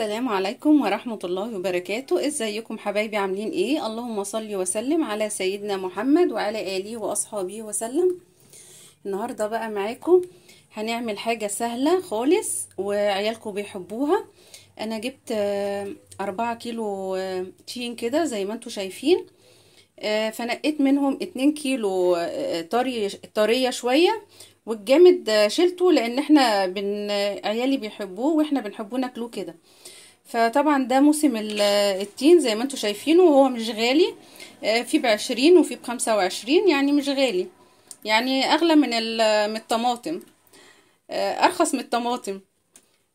السلام عليكم ورحمة الله وبركاته. ازيكم حبايبي؟ عاملين ايه؟ اللهم صل وسلم على سيدنا محمد وعلى آله وأصحابه وسلم. النهاردة بقى معاكم هنعمل حاجة سهلة خالص وعيالكم بيحبوها. انا جبت 4 كيلو تين كده زي ما انتوا شايفين. فنقيت منهم 2 كيلو طرية شوية، والجامد شلته لان احنا عيالي بيحبوه واحنا بنحبوه ناكلوه كده. فطبعا ده موسم التين زي ما انتوا شايفينه، وهو مش غالي. في ب20 وفي ب25، يعني مش غالي، يعني اغلى من الطماطم، ارخص من الطماطم.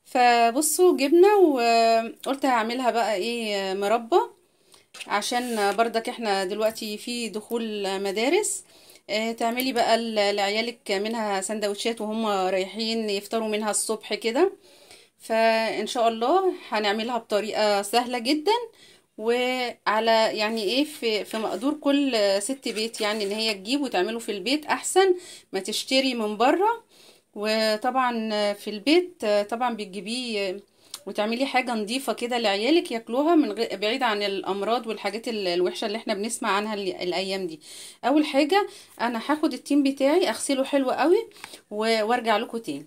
فبصوا جبنة، وقلت هعملها بقى ايه مربى، عشان برضك احنا دلوقتي في دخول مدارس. تعملي بقى لعيالك منها سندوتشات وهم رايحين يفطروا منها الصبح كده. فان شاء الله هنعملها بطريقة سهلة جدا، وعلى يعني ايه في مقدور كل ست بيت، يعني ان هي تجيب وتعمله في البيت احسن ما تشتري من بره. وطبعا في البيت طبعا بتجيبيه وتعملي حاجة نظيفة كده لعيالك ياكلوها من بعيد عن الامراض والحاجات الوحشة اللي احنا بنسمع عنها الايام دي. اول حاجة انا هاخد التين بتاعي اغسله حلو قوي وارجع لكم تاني.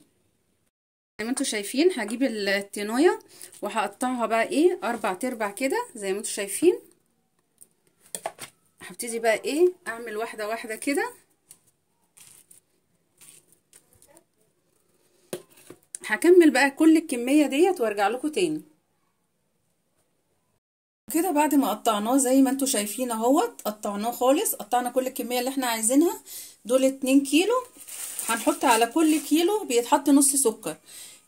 زي ما انتوا شايفين هجيب التينويه وهقطعها بقى ايه 4 تربع كده زي ما انتوا شايفين. هبتدي بقى ايه اعمل واحده واحده كده. هكمل بقى كل الكميه ديت وارجع لكم تاني. كده بعد ما قطعناه زي ما انتوا شايفين اهوت، قطعناه خالص، قطعنا كل الكميه اللي احنا عايزينها. دول 2 كيلو، هنحط على كل كيلو بيتحط نص سكر.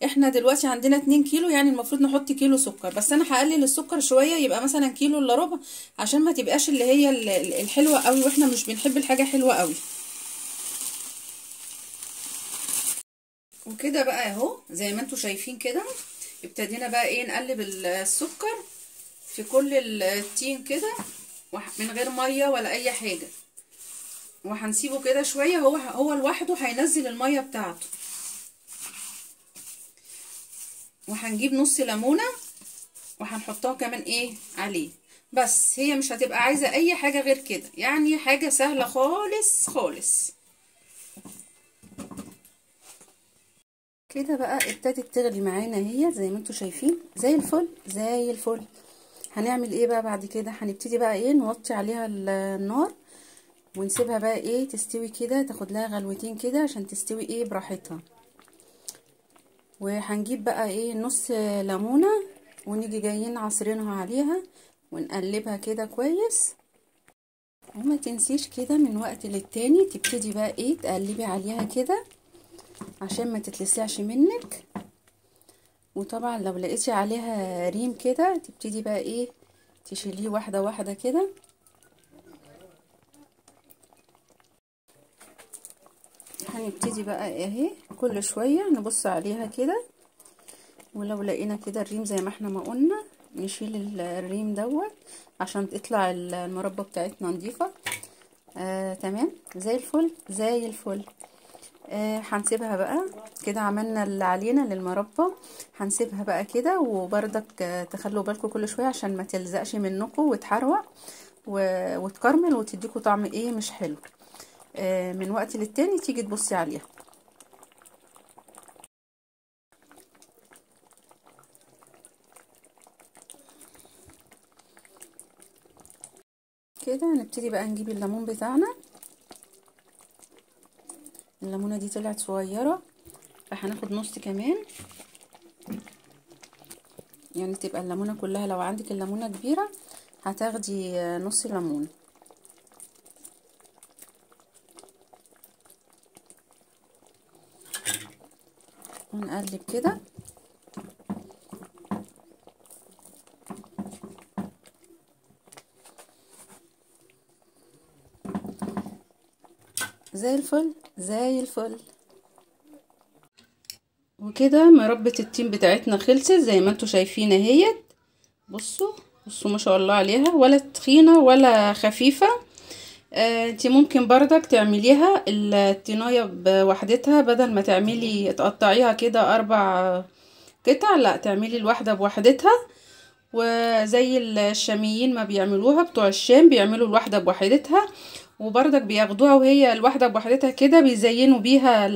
احنا دلوقتي عندنا 2 كيلو، يعني المفروض نحط كيلو سكر، بس انا هقلل السكر شويه يبقى مثلا كيلو الا ربع، عشان ما تبقاش اللي هي الحلوه قوي، واحنا مش بنحب الحاجه حلوه قوي. وكده بقى اهو زي ما انتوا شايفين كده، ابتدينا بقى ايه نقلب السكر في كل التين كده من غير ميه ولا اي حاجه، وهنسيبه كده شويه. هو لوحده هينزل الميه بتاعته. وهنجيب نص ليمونه وهنحطها كمان ايه عليه. بس هي مش هتبقى عايزه اي حاجه غير كده، يعني حاجه سهله خالص خالص. كده بقى ابتدت تغلي معانا، هي زي ما انتوا شايفين زي الفل زي الفل. هنعمل ايه بقى بعد كده؟ هنبتدي بقى ايه نوطي عليها النار ونسيبها بقى ايه تستوي كده، تاخد لها غلوتين كده عشان تستوي ايه براحتها. وهنجيب بقى ايه نص ليمونه ونيجي جايين عصرينها عليها ونقلبها كده كويس. وما تنسيش كده من وقت للتاني تبتدي بقى ايه تقلبي عليها كده عشان ما تتلسعش منك. وطبعا لو لقيتي عليها ريم كده تبتدي بقى ايه تشيليه واحده واحده كده. هنبتدي بقى اهي كل شويه نبص عليها كده، ولو لقينا كده الريم زي ما احنا ما قلنا نشيل الريم دوت عشان تطلع المربى بتاعتنا نظيفه. تمام زي الفل زي الفل. هنسيبها بقى كده، عملنا اللي علينا للمربى. هنسيبها بقى كده، وبرضك تخلوا بالكم كل شويه عشان ما تلزقش منكم وتحروق وتكرمل وتديكوا طعم ايه مش حلو. من وقت للتاني تيجي تبصي عليها كده. هنبتدي بقى نجيب الليمون بتاعنا. الليمونه دي طلعت صغيره، فهناخد نص كمان، يعني تبقى الليمونه كلها. لو عندك الليمونه كبيره هتاخدي نص ليمونه. ونقلب كده زي الفل زي الفل. وكده مربة التين بتاعتنا خلصت زي ما انتوا شايفين اهيت. بصوا بصوا ما شاء الله عليها، ولا تخينة ولا خفيفة. انتي ممكن بردك تعمليها التينايه بوحدتها، بدل ما تعملي تقطعيها كده 4 قطع، لا تعملي الواحدة بوحدتها، وزي الشاميين ما بيعملوها، بتوع الشام بيعملوا الواحدة بوحدتها، وبرضك بياخدوها وهي الواحدة بوحدتها كده بيزينوا بيها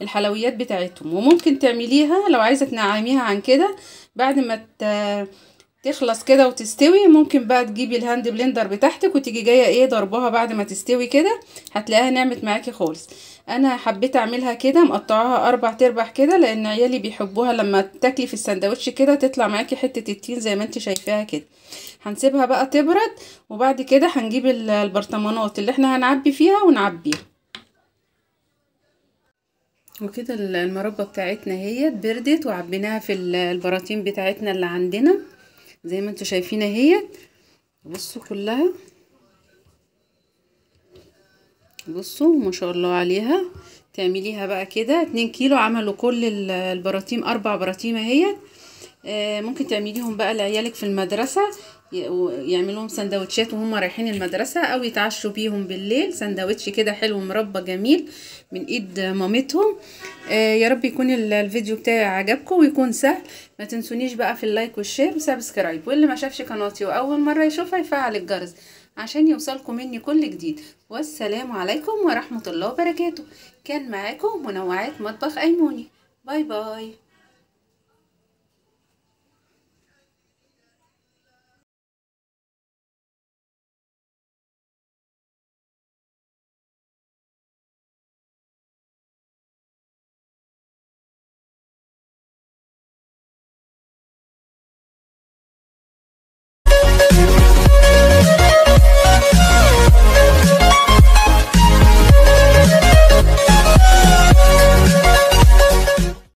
الحلويات بتاعتهم. وممكن تعمليها لو عايزة تنعميها عن كده بعد ما تخلص كده وتستوي، ممكن بقى تجيبي الهاند بلندر بتاعتك وتيجي جايه ايه ضربها بعد ما تستوي كده، هتلاقيها نعمت معاكي خالص. انا حبيت اعملها كده مقطعاها 4 كده، لان عيالي بيحبوها لما تاكلي في السندوتش كده تطلع معاكي حته التين زي ما انت شايفاها كده. هنسيبها بقى تبرد، وبعد كده هنجيب البرطمانات اللي احنا هنعبي فيها ونعبيها. وكده المربى بتاعتنا هي بردت، وعبيناها في البراطين بتاعتنا اللي عندنا زي ما انتوا شايفين اهي. بصوا كلها، بصوا ما شاء الله عليها. تعمليها بقى كده 2 كيلو، عملوا كل البراطيم 4 براطيم اهي. ممكن تعمليهم بقى لعيالك في المدرسة، يعملوهم سندوتشات وهم رايحين المدرسة، او يتعشوا بيهم بالليل سندوتش كده حلو مربى جميل من ايد مامتهم. يا رب يكون الفيديو بتاعي عجبكم ويكون سهل. ما تنسونيش بقى في اللايك والشير وسبسكرايب، واللي ما شافش قناتي واول مرة يشوفها يفعل الجرس عشان يوصلكم مني كل جديد. والسلام عليكم ورحمة الله وبركاته. كان معاكم منوعات مطبخ أيموني. باي باي.